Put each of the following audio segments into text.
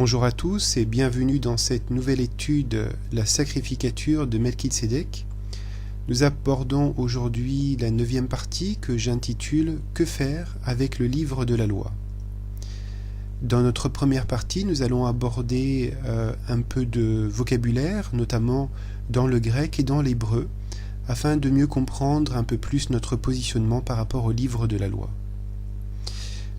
Bonjour à tous et bienvenue dans cette nouvelle étude, la sacrificature de Melchizedek. Nous abordons aujourd'hui la 9e partie que j'intitule « Que faire avec le livre de la loi ». Dans notre première partie, nous allons aborder un peu de vocabulaire, notamment dans le grec et dans l'hébreu, afin de mieux comprendre un peu plus notre positionnement par rapport au livre de la loi.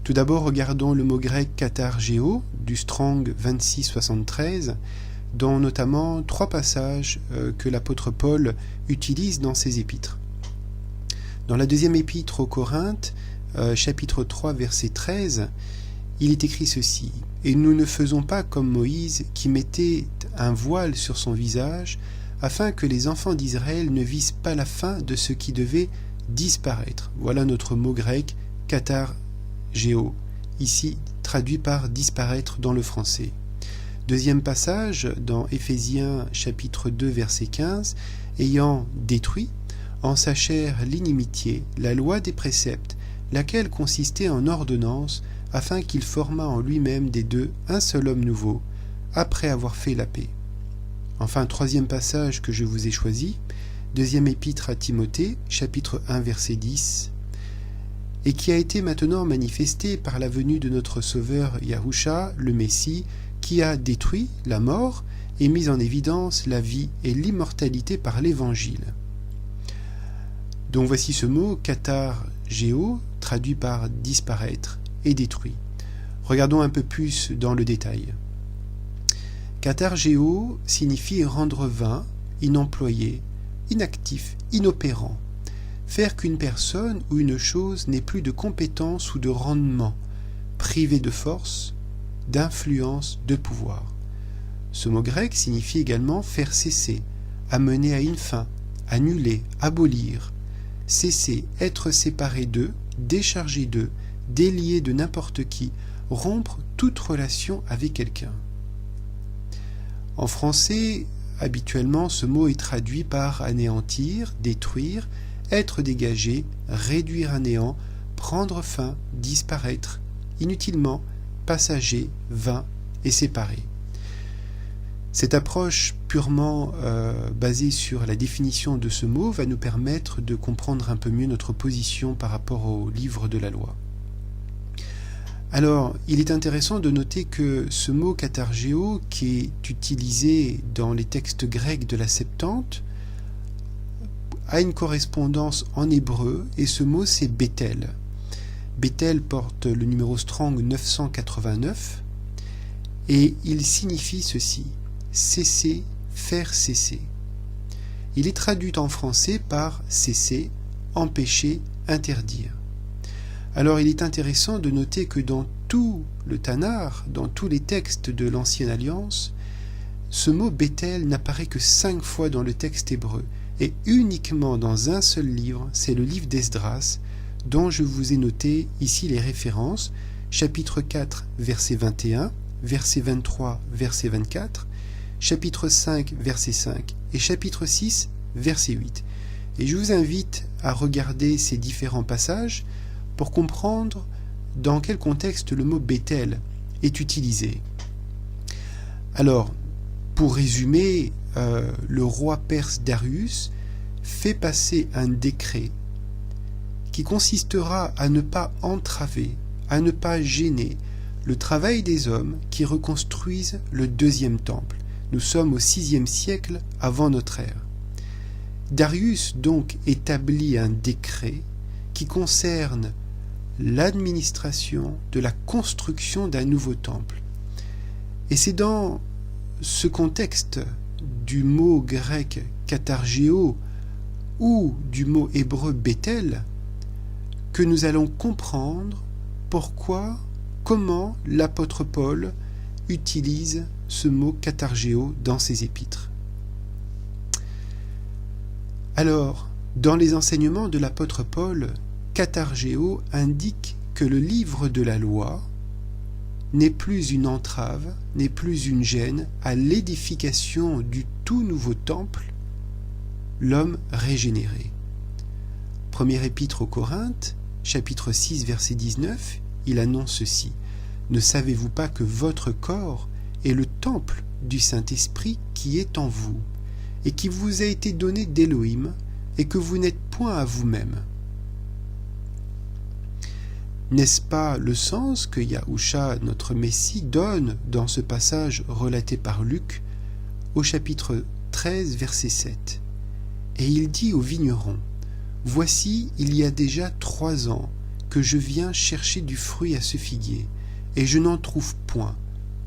Tout d'abord, regardons le mot grec katargéo du Strong 2673, dont notamment 3 passages que l'apôtre Paul utilise dans ses épîtres. Dans la deuxième épître aux Corinthes, chapitre 3, verset 13, il est écrit ceci: « Et nous ne faisons pas comme Moïse qui mettait un voile sur son visage, afin que les enfants d'Israël ne vissent pas la fin de ce qui devait disparaître. » Voilà notre mot grec katargéo, ici traduit par disparaître dans le français. Deuxième passage dans Éphésiens chapitre 2 verset 15, ayant détruit en sa chair l'inimitié, la loi des préceptes, laquelle consistait en ordonnance, afin qu'il formât en lui-même des deux un seul homme nouveau, après avoir fait la paix. Enfin, troisième passage que je vous ai choisi, deuxième épître à Timothée, chapitre 1 verset 10, et qui a été maintenant manifesté par la venue de notre Sauveur Yahusha, le Messie, qui a détruit la mort et mis en évidence la vie et l'immortalité par l'Évangile. Donc voici ce mot, katargéo, traduit par disparaître et détruit. Regardons un peu plus dans le détail. Katargéo signifie rendre vain, inemployé, inactif, inopérant. Faire qu'une personne ou une chose n'ait plus de compétence ou de rendement, privé de force, d'influence, de pouvoir. Ce mot grec signifie également faire cesser, amener à une fin, annuler, abolir, cesser, être séparé d'eux, déchargé d'eux, délié de n'importe qui, rompre toute relation avec quelqu'un. En français, habituellement, ce mot est traduit par anéantir, détruire, être dégagé, réduire à néant, prendre fin, disparaître, inutilement, passager, vain et séparé. Cette approche purement basée sur la définition de ce mot va nous permettre de comprendre un peu mieux notre position par rapport au livre de la loi. Alors, il est intéressant de noter que ce mot katargéo, qui est utilisé dans les textes grecs de la Septante, a une correspondance en hébreu, et ce mot c'est Bethel. Bethel porte le numéro Strong 989, et il signifie ceci: cesser, faire cesser. Il est traduit en français par cesser, empêcher, interdire. Alors il est intéressant de noter que dans tout le Tanakh, dans tous les textes de l'Ancienne Alliance, ce mot Bethel n'apparaît que 5 fois dans le texte hébreu, et uniquement dans un seul livre, c'est le livre d'Esdras, dont je vous ai noté ici les références, chapitre 4, verset 21, verset 23, verset 24, chapitre 5, verset 5, et chapitre 6, verset 8. Et je vous invite à regarder ces différents passages pour comprendre dans quel contexte le mot Bethel est utilisé. Alors, pour résumer, le roi perse Darius fait passer un décret qui consistera à ne pas entraver, à ne pas gêner le travail des hommes qui reconstruisent le 2e temple. Nous sommes au 6e siècle avant notre ère. Darius donc établit un décret qui concerne l'administration de la construction d'un nouveau temple. Et c'est dans ce contexte du mot grec katargéo ou du mot hébreu Bethel que nous allons comprendre pourquoi, comment l'apôtre Paul utilise ce mot katargéo dans ses épîtres. Alors, dans les enseignements de l'apôtre Paul, katargéo indique que le livre de la loi n'est plus une entrave, n'est plus une gêne à l'édification du tout nouveau temple, l'homme régénéré. Première épître aux Corinthes, chapitre 6, verset 19, il annonce ceci: « Ne savez-vous pas que votre corps est le temple du Saint-Esprit qui est en vous, et qui vous a été donné d'Élohim, et que vous n'êtes point à vous-même. N'est-ce pas le sens que Yahusha, notre Messie, donne dans ce passage relaté par Luc au chapitre 13, verset 7 ? Et il dit au vigneron, « Voici, il y a déjà 3 ans que je viens chercher du fruit à ce figuier, et je n'en trouve point.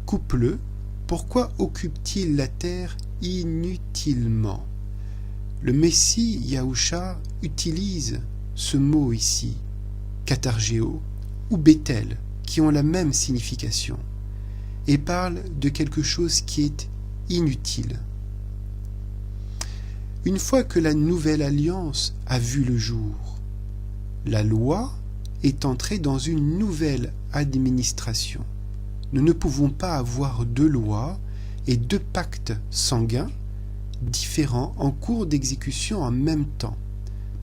Coupe-le, pourquoi occupe-t-il la terre inutilement ?» Le Messie Yahusha utilise ce mot ici, katargéo ou Bethel, qui ont la même signification, et parle de quelque chose qui est inutile. Une fois que la nouvelle alliance a vu le jour, la loi est entrée dans une nouvelle administration. Nous ne pouvons pas avoir 2 lois et 2 pactes sanguins différents en cours d'exécution en même temps,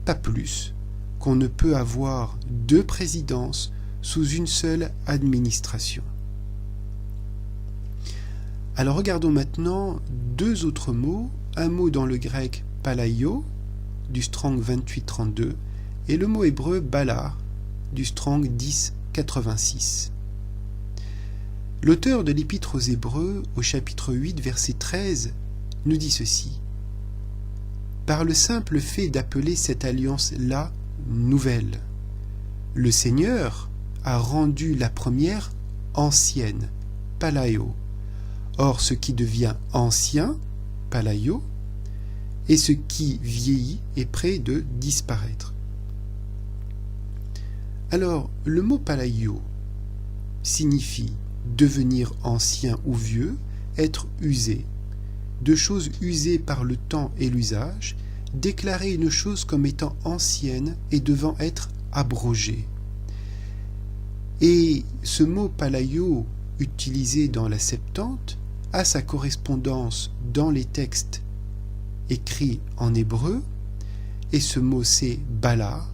pas plus qu'on ne peut avoir 2 présidences sous une seule administration. Alors regardons maintenant 2 autres mots, un mot dans le grec palaio du Strong 2832 et le mot hébreu bala du Strong 1086. L'auteur de l'Épître aux Hébreux au chapitre 8 verset 13 nous dit ceci: par le simple fait d'appeler cette alliance-là nouvelle, le Seigneur a rendu la première ancienne, palaio. Or ce qui devient ancien, palaio, et ce qui vieillit est près de disparaître. Alors, le mot palaio signifie devenir ancien ou vieux, être usé, de choses usées par le temps et l'usage, déclarer une chose comme étant ancienne et devant être abrogée. Et ce mot palaio, utilisé dans la Septante, a sa correspondance dans les textes écrits en hébreu, et ce mot c'est bala,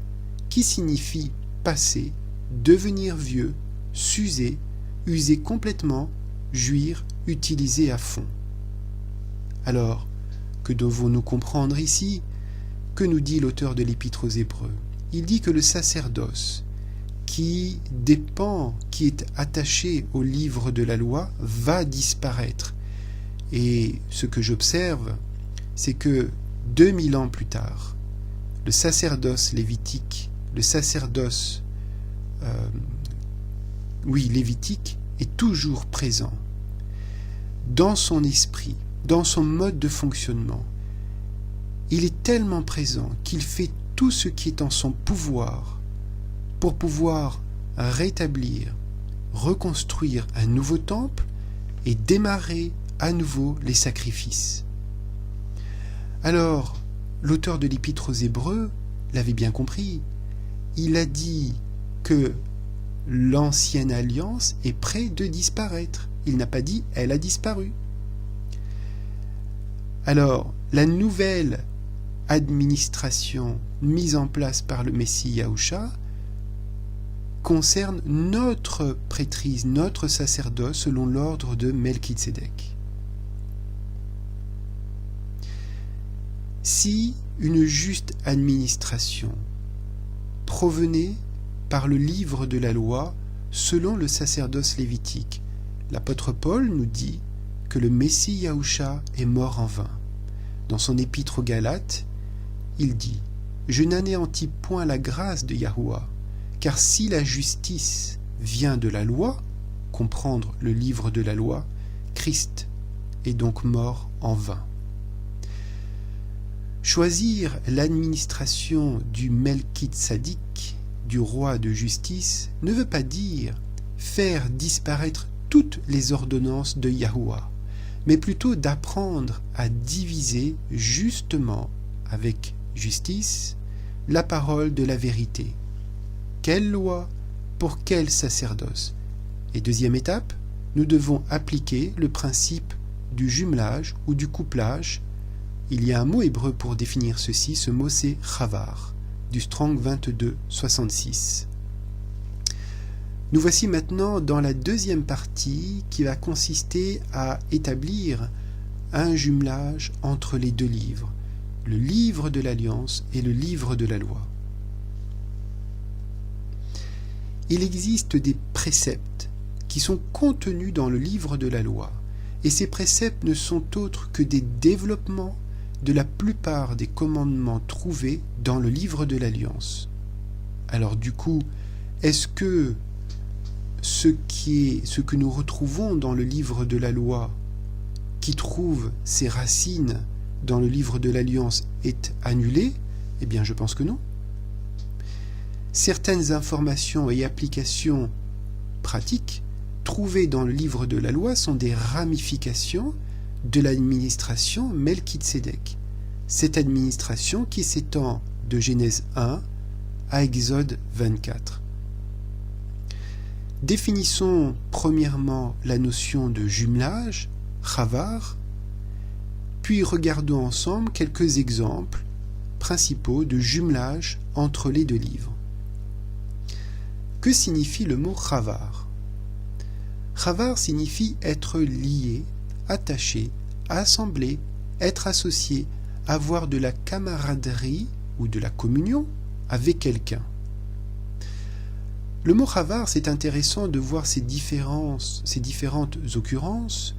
qui signifie passer, devenir vieux, s'user, user complètement, jouir, utiliser à fond. Alors, que devons-nous comprendre ici? Que nous dit l'auteur de l'Épître aux Hébreux? Il dit que le sacerdoce, qui dépend, qui est attaché au livre de la loi, va disparaître. Et ce que j'observe, c'est que 2000 ans plus tard, le sacerdoce lévitique, le sacerdoce lévitique est toujours présent dans son esprit, dans son mode de fonctionnement. Il est tellement présent qu'il fait tout ce qui est en son pouvoir pour pouvoir rétablir, reconstruire un nouveau temple et démarrer à nouveau les sacrifices. Alors, l'auteur de l'Épître aux Hébreux l'avait bien compris. Il a dit que l'ancienne alliance est près de disparaître. Il n'a pas dit « elle a disparu ». Alors, la nouvelle administration mise en place par le Messie Yahusha concerne notre prêtrise, notre sacerdoce selon l'ordre de Melchizedek. Si une juste administration provenait par le livre de la loi selon le sacerdoce lévitique, l'apôtre Paul nous dit que le Messie Yahusha est mort en vain. Dans son épître aux Galates, il dit « Je n'anéantis point la grâce de Yahuwah, car si la justice vient de la loi, comprendre le livre de la loi, Christ est donc mort en vain. » Choisir l'administration du Melchizedek, du roi de justice, ne veut pas dire faire disparaître toutes les ordonnances de Yahuwah, mais plutôt d'apprendre à diviser justement avec justice la parole de la vérité. Quelle loi pour quel sacerdoce? Et deuxième étape, nous devons appliquer le principe du jumelage ou du couplage. Il y a un mot hébreu pour définir ceci, ce mot c'est chavar, du Strong 2266. Nous voici maintenant dans la deuxième partie qui va consister à établir un jumelage entre les deux livres, le livre de l'Alliance et le livre de la loi. Il existe des préceptes qui sont contenus dans le livre de la loi, et ces préceptes ne sont autres que des développements de la plupart des commandements trouvés dans le livre de l'Alliance. Alors du coup, est-ce que ce que nous retrouvons dans le livre de la loi, qui trouve ses racines dans le livre de l'Alliance, est annulé? Eh bien, je pense que non. Certaines informations et applications pratiques trouvées dans le livre de la loi sont des ramifications de l'administration Melchitsédek. Cette administration qui s'étend de Genèse 1 à Exode 24. Définissons premièrement la notion de jumelage, chavar, puis regardons ensemble quelques exemples principaux de jumelage entre les deux livres. Que signifie le mot chavar? Chavar signifie être lié, attaché, assemblé, être associé, avoir de la camaraderie ou de la communion avec quelqu'un. Le mot chavar, c'est intéressant de voir ces différentes occurrences.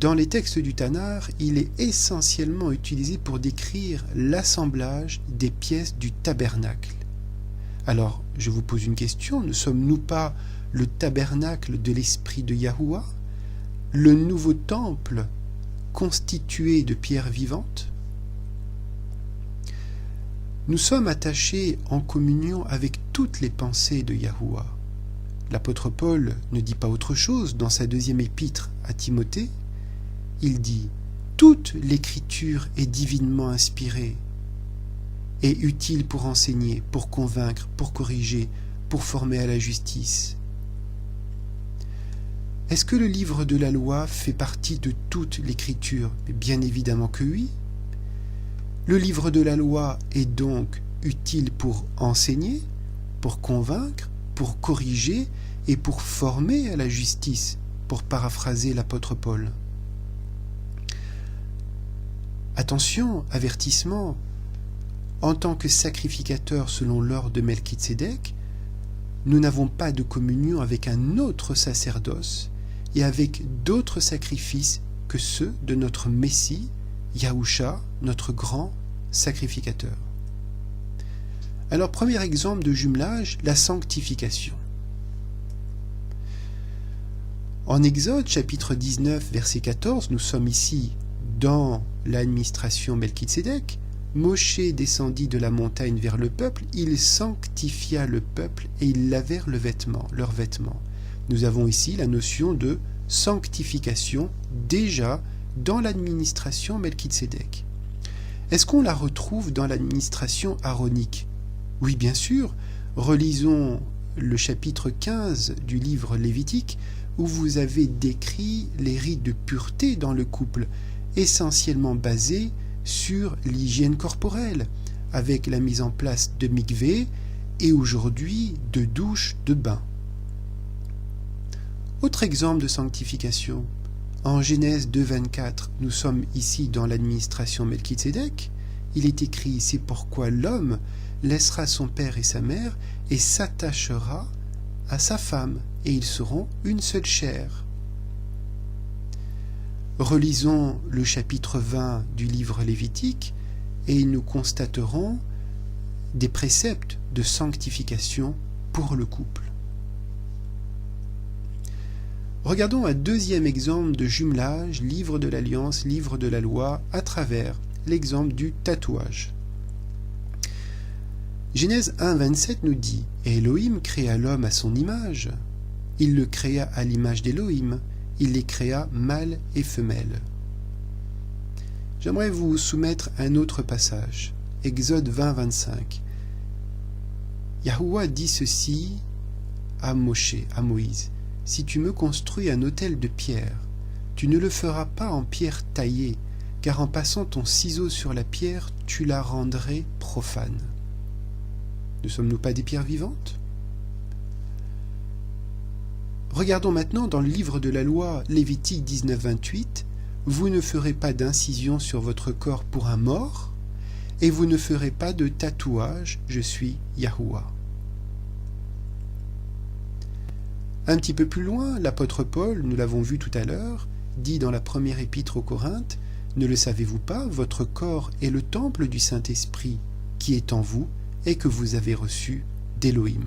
Dans les textes du Tanakh, il est essentiellement utilisé pour décrire l'assemblage des pièces du tabernacle. Alors, je vous pose une question, ne sommes-nous pas le tabernacle de l'esprit de Yahuwah, le nouveau temple constitué de pierres vivantes? Nous sommes attachés en communion avec toutes les pensées de Yahuwah. L'apôtre Paul ne dit pas autre chose dans sa deuxième épître à Timothée. Il dit « Toute l'écriture est divinement inspirée et utile pour enseigner, pour convaincre, pour corriger, pour former à la justice. » Est-ce que le livre de la loi fait partie de toute l'écriture? Bien évidemment que oui. Le livre de la loi est donc utile pour enseigner, pour convaincre, pour corriger et pour former à la justice, pour paraphraser l'apôtre Paul. Attention, avertissement, en tant que sacrificateur selon l'ordre de Melchitsédek, nous n'avons pas de communion avec un autre sacerdoce et avec d'autres sacrifices que ceux de notre Messie, Yahusha, notre grand sacrificateur. Alors, premier exemple de jumelage, la sanctification. En Exode, chapitre 19, verset 14, nous sommes ici dans l'administration Melchitsédek. Moshe descendit de la montagne vers le peuple, il sanctifia le peuple et ils lavèrent leurs vêtements. Nous avons ici la notion de sanctification déjà dans l'administration Melchitsédek. Est-ce qu'on la retrouve dans l'administration aaronique? Oui, bien sûr. Relisons le chapitre 15 du livre Lévitique où vous avez décrit les rites de pureté dans le couple, essentiellement basés sur l'hygiène corporelle, avec la mise en place de mikvé et aujourd'hui de douches, de bains. Autre exemple de sanctification. En Genèse 2,24, nous sommes ici dans l'administration Melchitsédek. Il est écrit « C'est pourquoi l'homme laissera son père et sa mère et s'attachera à sa femme, et ils seront une seule chair. » Relisons le chapitre 20 du livre Lévitique et nous constaterons des préceptes de sanctification pour le couple. Regardons un deuxième exemple de jumelage, livre de l'Alliance, livre de la loi, à travers l'exemple du tatouage. Genèse 1,27 nous dit « Et Elohim créa l'homme à son image. Il le créa à l'image d'Elohim. Il les créa mâle et femelle. » J'aimerais vous soumettre un autre passage. Exode 20,25. Yahuwah dit ceci à Moshe, à Moïse. « Si tu me construis un autel de pierre, tu ne le feras pas en pierre taillée, car en passant ton ciseau sur la pierre, tu la rendrais profane. » Ne sommes-nous pas des pierres vivantes? Regardons maintenant dans le livre de la loi Lévitique 19-28, « Vous ne ferez pas d'incision sur votre corps pour un mort, et vous ne ferez pas de tatouage, je suis Yahuwah. » Un petit peu plus loin, l'apôtre Paul, nous l'avons vu tout à l'heure, dit dans la première épître aux Corinthes, « Ne le savez-vous pas, votre corps est le temple du Saint-Esprit qui est en vous et que vous avez reçu d'Élohim. »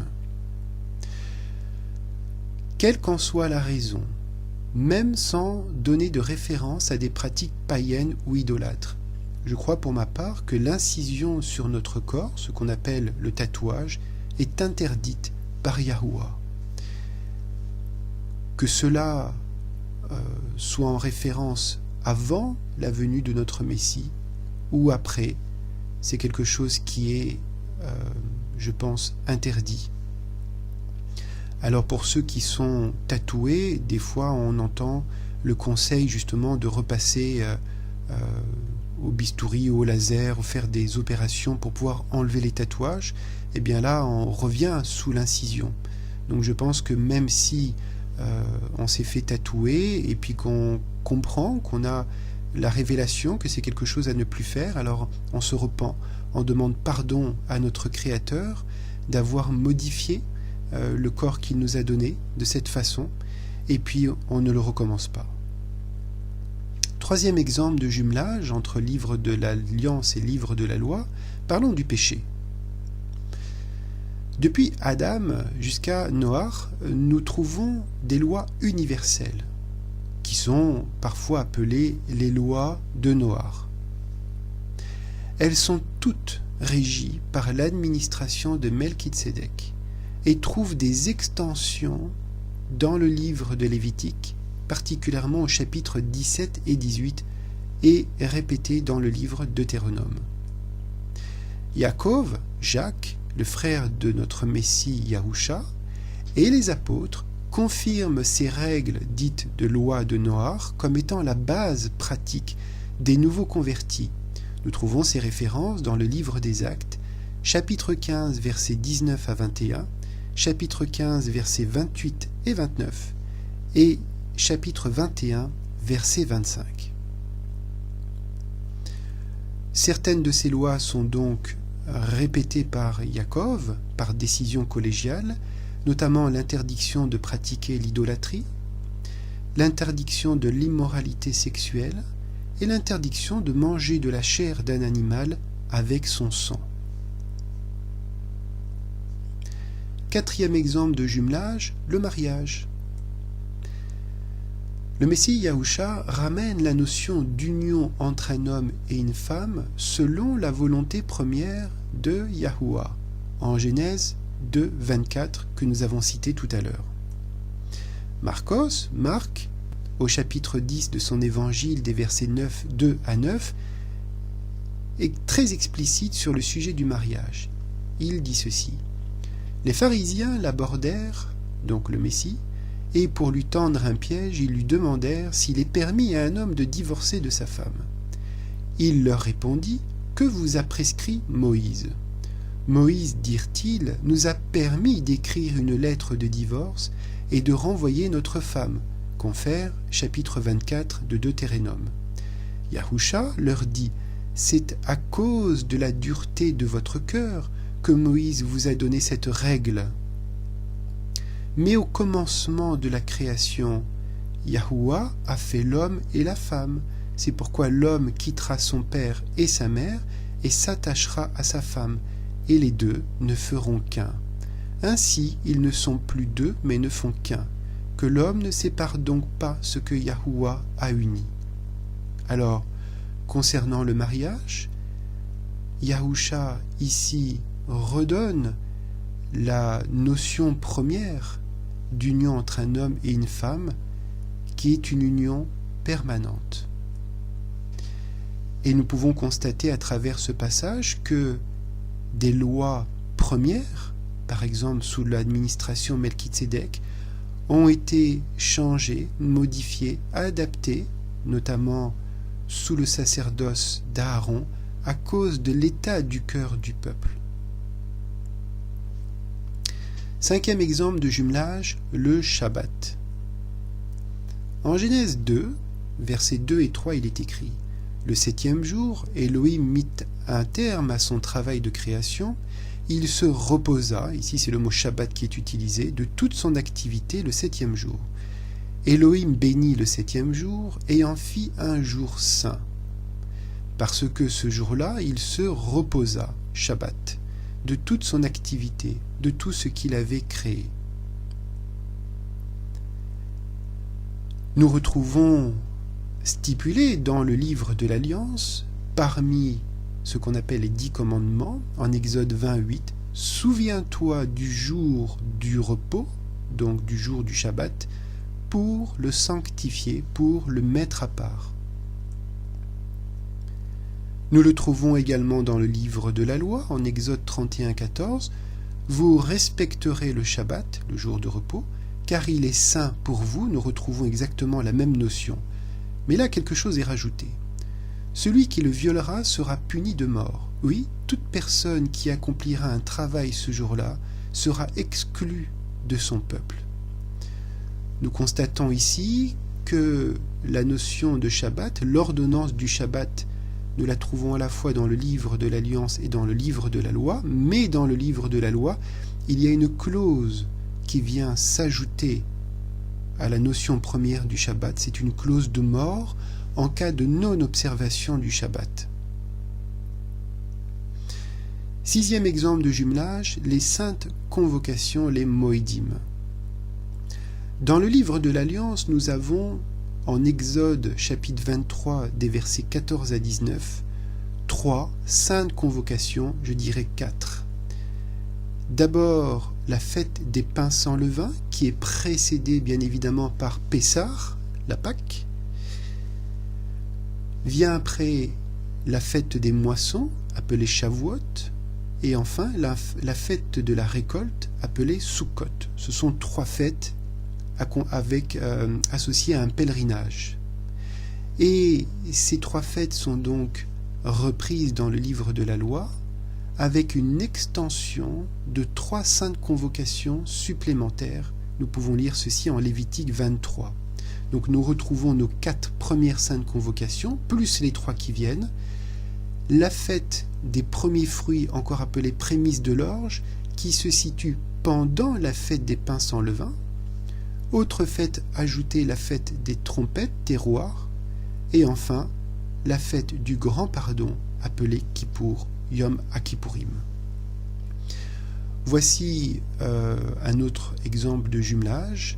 Quelle qu'en soit la raison, même sans donner de référence à des pratiques païennes ou idolâtres, je crois pour ma part que l'incision sur notre corps, ce qu'on appelle le tatouage, est interdite par Yahuwah. Que cela soit en référence avant la venue de notre Messie ou après, c'est quelque chose qui est, je pense, interdit. Alors pour ceux qui sont tatoués, des fois on entend le conseil justement de repasser au bistouri ou au laser, ou faire des opérations pour pouvoir enlever les tatouages. Et bien là on revient sous l'incision. Donc je pense que même si on s'est fait tatouer et puis qu'on comprend qu'on a la révélation que c'est quelque chose à ne plus faire, alors on se repent, on demande pardon à notre Créateur d'avoir modifié le corps qu'il nous a donné de cette façon, et puis on ne le recommence pas. Troisième exemple de jumelage entre livre de l'Alliance et livre de la loi, parlons du péché. Depuis Adam jusqu'à Noach, nous trouvons des lois universelles, qui sont parfois appelées les lois de Noach. Elles sont toutes régies par l'administration de Melchitsédek et trouvent des extensions dans le livre de Lévitique, particulièrement au chapitre 17 et 18, et répétées dans le livre Deutéronome. Yaakov, Jacques, le frère de notre Messie Yahusha, et les apôtres confirment ces règles dites de loi de Noach comme étant la base pratique des nouveaux convertis. Nous trouvons ces références dans le livre des Actes, chapitre 15, versets 19 à 21, chapitre 15, versets 28 et 29, et chapitre 21, verset 25. Certaines de ces lois sont donc répétées par Yaakov, par décision collégiale, notamment l'interdiction de pratiquer l'idolâtrie, l'interdiction de l'immoralité sexuelle et l'interdiction de manger de la chair d'un animal avec son sang. Quatrième exemple de jumelage, le mariage. Le Messie Yahusha ramène la notion d'union entre un homme et une femme selon la volonté première de Yahuwah, en Genèse 2, 24, que nous avons cité tout à l'heure. Marc, au chapitre 10 de son évangile des versets 2 à 9, est très explicite sur le sujet du mariage. Il dit ceci. Les pharisiens l'abordèrent, donc le Messie, et pour lui tendre un piège, ils lui demandèrent s'il est permis à un homme de divorcer de sa femme. Il leur répondit, « Que vous a prescrit Moïse ?» Moïse, dirent-ils, nous a permis d'écrire une lettre de divorce et de renvoyer notre femme. Confère, chapitre 24 de Deutéronome. Yahusha leur dit, « C'est à cause de la dureté de votre cœur que Moïse vous a donné cette règle. » Mais au commencement de la création, Yahuwah a fait l'homme et la femme. C'est pourquoi l'homme quittera son père et sa mère et s'attachera à sa femme, et les deux ne feront qu'un. Ainsi, ils ne sont plus deux, mais ne font qu'un. Que l'homme ne sépare donc pas ce que Yahuwah a uni. Alors, concernant le mariage, Yahusha ici redonne la notion première d'union entre un homme et une femme, qui est une union permanente. Et nous pouvons constater à travers ce passage que des lois premières, par exemple sous l'administration Melchitsédek, ont été changées, modifiées, adaptées, notamment sous le sacerdoce d'Aaron, à cause de l'état du cœur du peuple. 5e exemple de jumelage, le Shabbat. En Genèse 2, versets 2 et 3, il est écrit « Le 7e jour, Elohim mit un terme à son travail de création. Il se reposa » ici c'est le mot Shabbat qui est utilisé, « de toute son activité le 7e jour. Elohim bénit le 7e jour et en fit un jour saint. Parce que ce jour-là, il se reposa, Shabbat, de toute son activité, de tout ce qu'il avait créé. » Nous retrouvons stipulé dans le livre de l'Alliance, parmi ce qu'on appelle les 10 commandements, en Exode 28, « Souviens-toi du jour du repos, donc du jour du Shabbat, pour le sanctifier, pour le mettre à part. » Nous le trouvons également dans le livre de la loi, en Exode 31, 14, « Vous respecterez le Shabbat, le jour de repos, car il est saint pour vous. » Nous retrouvons exactement la même notion. Mais là, quelque chose est rajouté. « Celui qui le violera sera puni de mort. » Oui, toute personne qui accomplira un travail ce jour-là sera exclue de son peuple. Nous constatons ici que la notion de Shabbat, l'ordonnance du Shabbat, nous la trouvons à la fois dans le livre de l'Alliance et dans le livre de la loi, mais dans le livre de la loi, il y a une clause qui vient s'ajouter à la notion première du Shabbat, c'est une clause de mort en cas de non-observation du Shabbat. 6e exemple de jumelage, les saintes convocations, les Moedim. Dans le livre de l'Alliance, nous avons, en Exode chapitre 23, des versets 14 à 19, 3 saintes convocations, je dirais 4. D'abord, la fête des pains sans levain, qui est précédée bien évidemment par Pessah, la Pâque. Vient après la fête des moissons, appelée Shavuot, et enfin la fête de la récolte, appelée Sukkot. Ce sont 3 fêtes associées à un pèlerinage. Et ces 3 fêtes sont donc reprises dans le livre de la loi, avec une extension de 3 saintes convocations supplémentaires. Nous pouvons lire ceci en Lévitique 23. Donc nous retrouvons nos 4 premières saintes convocations, plus les 3 qui viennent. La fête des premiers fruits, encore appelée prémisse de l'orge, qui se situe pendant la fête des pains sans levain. Autre fête ajoutée, la fête des trompettes, terroirs. Et enfin, la fête du grand pardon, appelée Kippour, Yom HaKippurim. Voici un autre exemple de jumelage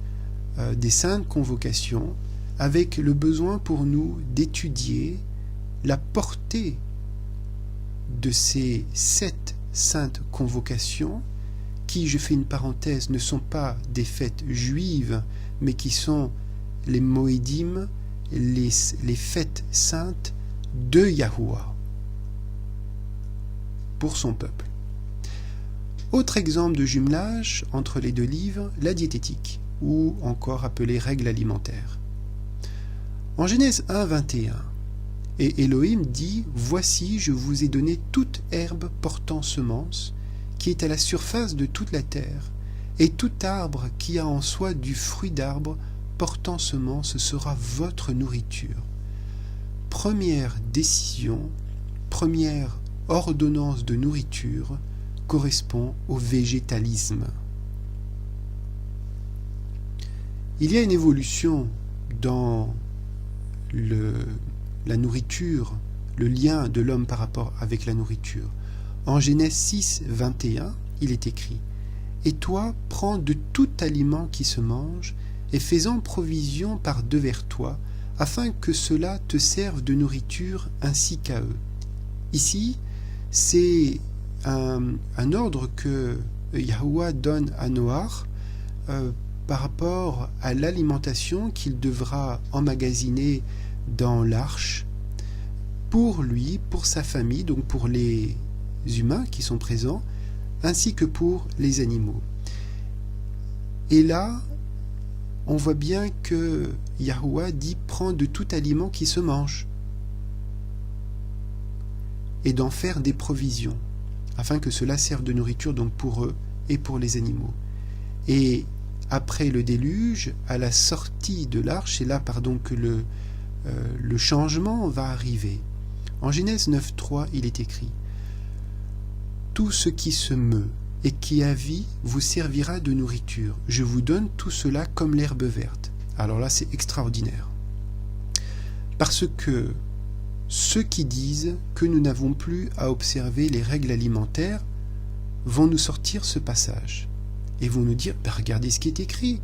des saintes convocations, avec le besoin pour nous d'étudier la portée de ces 7 saintes convocations qui, je fais une parenthèse, ne sont pas des fêtes juives, mais qui sont les Moedim, les fêtes saintes de Yahuwah pour son peuple. Autre exemple de jumelage entre les 2 livres, la diététique, ou encore appelée règle alimentaire. En Genèse 1, 21, « Et Elohim dit, Voici, je vous ai donné toute herbe portant semence, qui est à la surface de toute la terre, et tout arbre qui a en soi du fruit d'arbre portant semence sera votre nourriture. » Première décision, première ordonnance de nourriture correspond au végétalisme. Il y a une évolution dans la nourriture, le lien de l'homme par rapport avec la nourriture. En Genèse 6, 21, il est écrit « Et toi, prends de tout aliment qui se mange, et fais-en provision par devers toi, afin que cela te serve de nourriture ainsi qu'à eux. » Ici, c'est un ordre que Yahuwah donne à Noach par rapport à l'alimentation qu'il devra emmagasiner dans l'arche pour lui, pour sa famille, donc pour les humains qui sont présents, ainsi que pour les animaux. Et là, on voit bien que Yahuwah dit « prends de tout aliment qui se mange » et d'en faire des provisions, afin que cela serve de nourriture donc pour eux et pour les animaux. Et après le déluge, à la sortie de l'arche, c'est là que le changement va arriver. En Genèse 9.3, il est écrit « Tout ce qui se meut et qui a vie vous servira de nourriture. Je vous donne tout cela comme l'herbe verte. » Alors là, c'est extraordinaire. Parce que ceux qui disent que nous n'avons plus à observer les règles alimentaires vont nous sortir ce passage et vont nous dire regardez ce qui est écrit.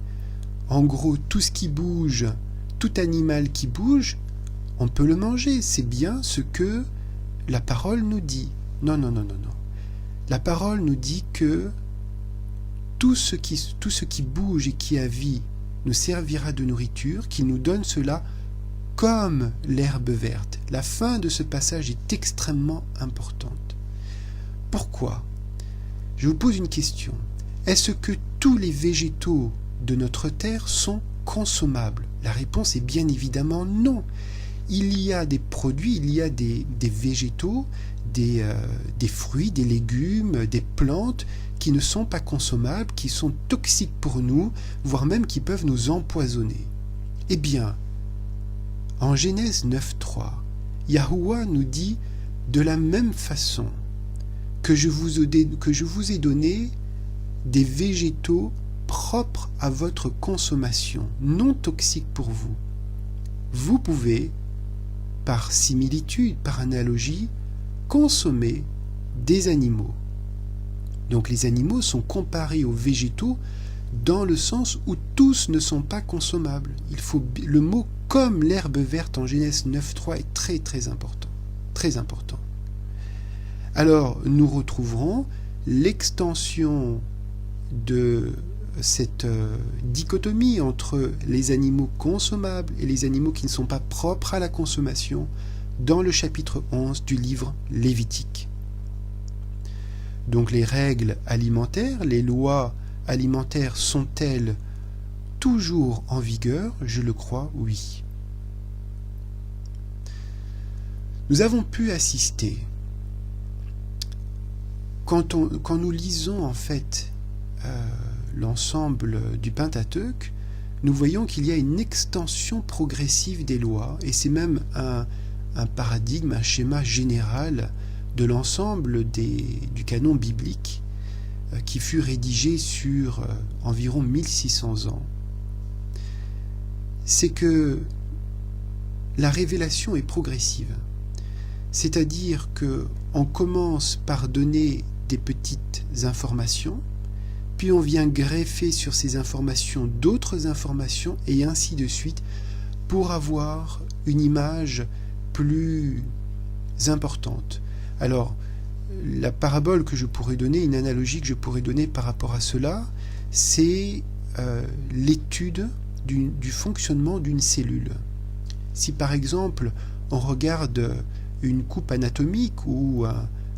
En gros, tout ce qui bouge, tout animal qui bouge, on peut le manger. C'est bien ce que la parole nous dit. Non. La parole nous dit que tout ce qui bouge et qui a vie nous servira de nourriture, qu'il nous donne cela comme l'herbe verte. La fin de ce passage est extrêmement importante. Pourquoi ? Je vous pose une question. Est-ce que tous les végétaux de notre terre sont consommables ? La réponse est bien évidemment non. Il y a des produits, il y a des végétaux, des fruits, des légumes, des plantes qui ne sont pas consommables, qui sont toxiques pour nous, voire même qui peuvent nous empoisonner. Eh bien, en Genèse 9.3, Yahuwah nous dit de la même façon que je vous ai donné des végétaux propres à votre consommation, non toxiques pour vous. Vous pouvez, par similitude, par analogie, consommer des animaux. Donc les animaux sont comparés aux végétaux dans le sens où tous ne sont pas consommables. Le mot « comme l'herbe verte » en Genèse 9.3 est très très important. Très important. Alors nous retrouverons l'extension de cette dichotomie entre les animaux consommables et les animaux qui ne sont pas propres à la consommation dans le chapitre 11 du livre Lévitique. Donc les règles alimentaires, les lois alimentaires sont-elles toujours en vigueur ? Je le crois, oui. Nous avons pu assister, quand nous lisons en fait l'ensemble du Pentateuque, nous voyons qu'il y a une extension progressive des lois, et c'est même un paradigme, un schéma général de l'ensemble du canon biblique qui fut rédigé sur environ 1600 ans. C'est que la révélation est progressive. C'est-à-dire qu'on commence par donner des petites informations, puis on vient greffer sur ces informations d'autres informations, et ainsi de suite, pour avoir une image plus importante. Alors, la parabole que je pourrais donner, une analogie que je pourrais donner par rapport à cela, c'est l'étude du fonctionnement d'une cellule. Si par exemple, on regarde une coupe anatomique ou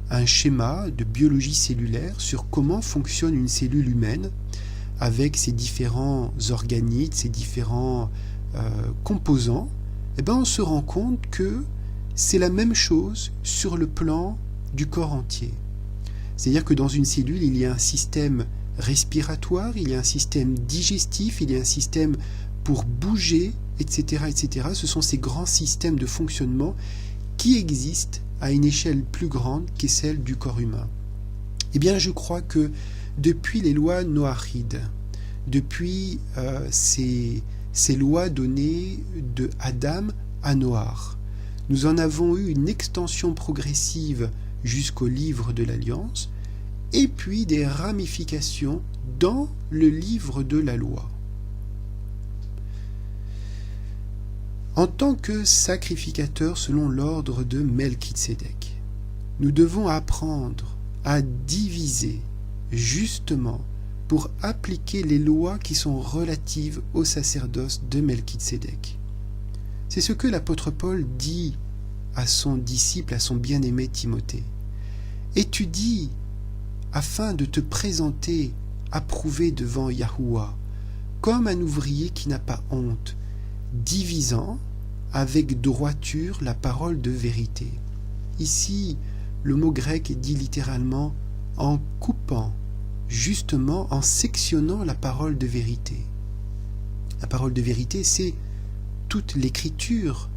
un schéma de biologie cellulaire sur comment fonctionne une cellule humaine avec ses différents organites, ses différents composants, eh ben on se rend compte que c'est la même chose sur le plan du corps entier. C'est-à-dire que dans une cellule, il y a un système respiratoire, il y a un système digestif, il y a un système pour bouger, etc., etc. Ce sont ces grands systèmes de fonctionnement qui existent à une échelle plus grande qu'est celle du corps humain. Eh bien, je crois que depuis les lois noachides, depuis ces lois données de Adam à Noach, nous en avons eu une extension progressive jusqu'au livre de l'Alliance, et puis des ramifications dans le livre de la loi. En tant que sacrificateur selon l'ordre de Melchitsédek, nous devons apprendre à diviser justement pour appliquer les lois qui sont relatives au sacerdoce de Melchitsédek. C'est ce que l'apôtre Paul dit à son disciple, à son bien-aimé Timothée. Étudie afin de te présenter approuvé devant Yahuwah, comme un ouvrier qui n'a pas honte, divisant avec droiture la parole de vérité. Ici, le mot grec est dit littéralement en coupant justement en sectionnant la parole de vérité. La parole de vérité, c'est toute l'écriture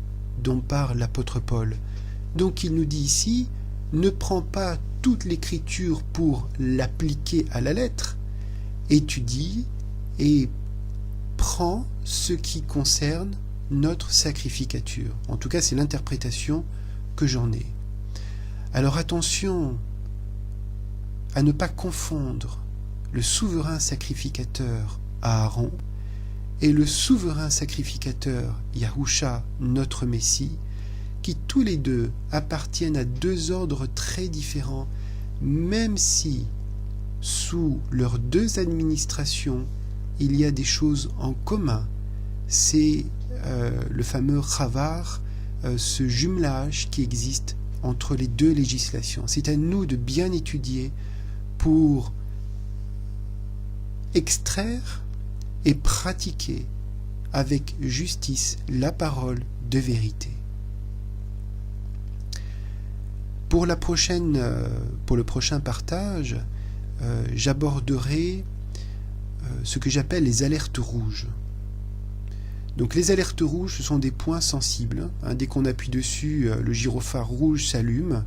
dont parle l'apôtre Paul. Donc il nous dit ici, ne prends pas toute l'écriture pour l'appliquer à la lettre, étudie et prends ce qui concerne notre sacrificature. En tout cas, c'est l'interprétation que j'en ai. Alors attention à ne pas confondre le souverain sacrificateur Aaron et le souverain sacrificateur Yahusha, notre Messie, qui tous les deux appartiennent à deux ordres très différents, même si sous leurs deux administrations, il y a des choses en commun. C'est le fameux chavar, ce jumelage qui existe entre les deux législations. C'est à nous de bien étudier pour extraire et pratiquer avec justice la parole de vérité. Pour le prochain partage, j'aborderai ce que j'appelle les alertes rouges. Donc les alertes rouges, ce sont des points sensibles. Dès qu'on appuie dessus, le gyrophare rouge s'allume.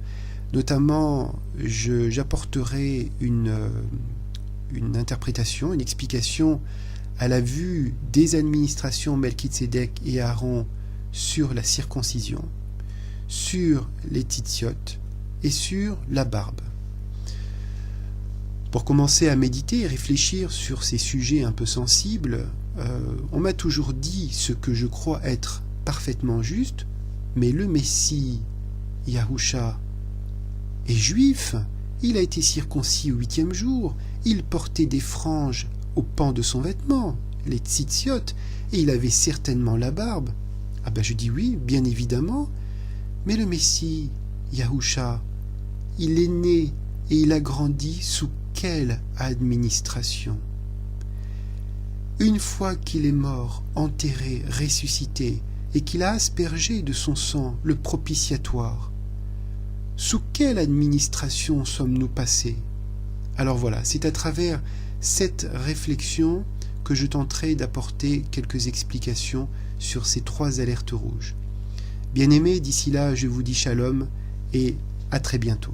Notamment, j'apporterai une interprétation, une explication à la vue des administrations Melchizedek et Aaron sur la circoncision, sur les tzitziot et sur la barbe. Pour commencer à méditer et réfléchir sur ces sujets un peu sensibles, on m'a toujours dit ce que je crois être parfaitement juste, mais le Messie, Yahusha, est juif, il a été circoncis au 8e jour, il portait des franges au pan de son vêtement, les tzitziot, et il avait certainement la barbe. Ah ben je dis oui, bien évidemment, mais le Messie, Yahusha, il est né et il a grandi sous quelle administration? Une fois qu'il est mort, enterré, ressuscité, et qu'il a aspergé de son sang le propitiatoire, sous quelle administration sommes-nous passés? Alors voilà, c'est à travers cette réflexion que je tenterai d'apporter quelques explications sur ces trois alertes rouges. Bien-aimés, d'ici là, je vous dis shalom et à très bientôt.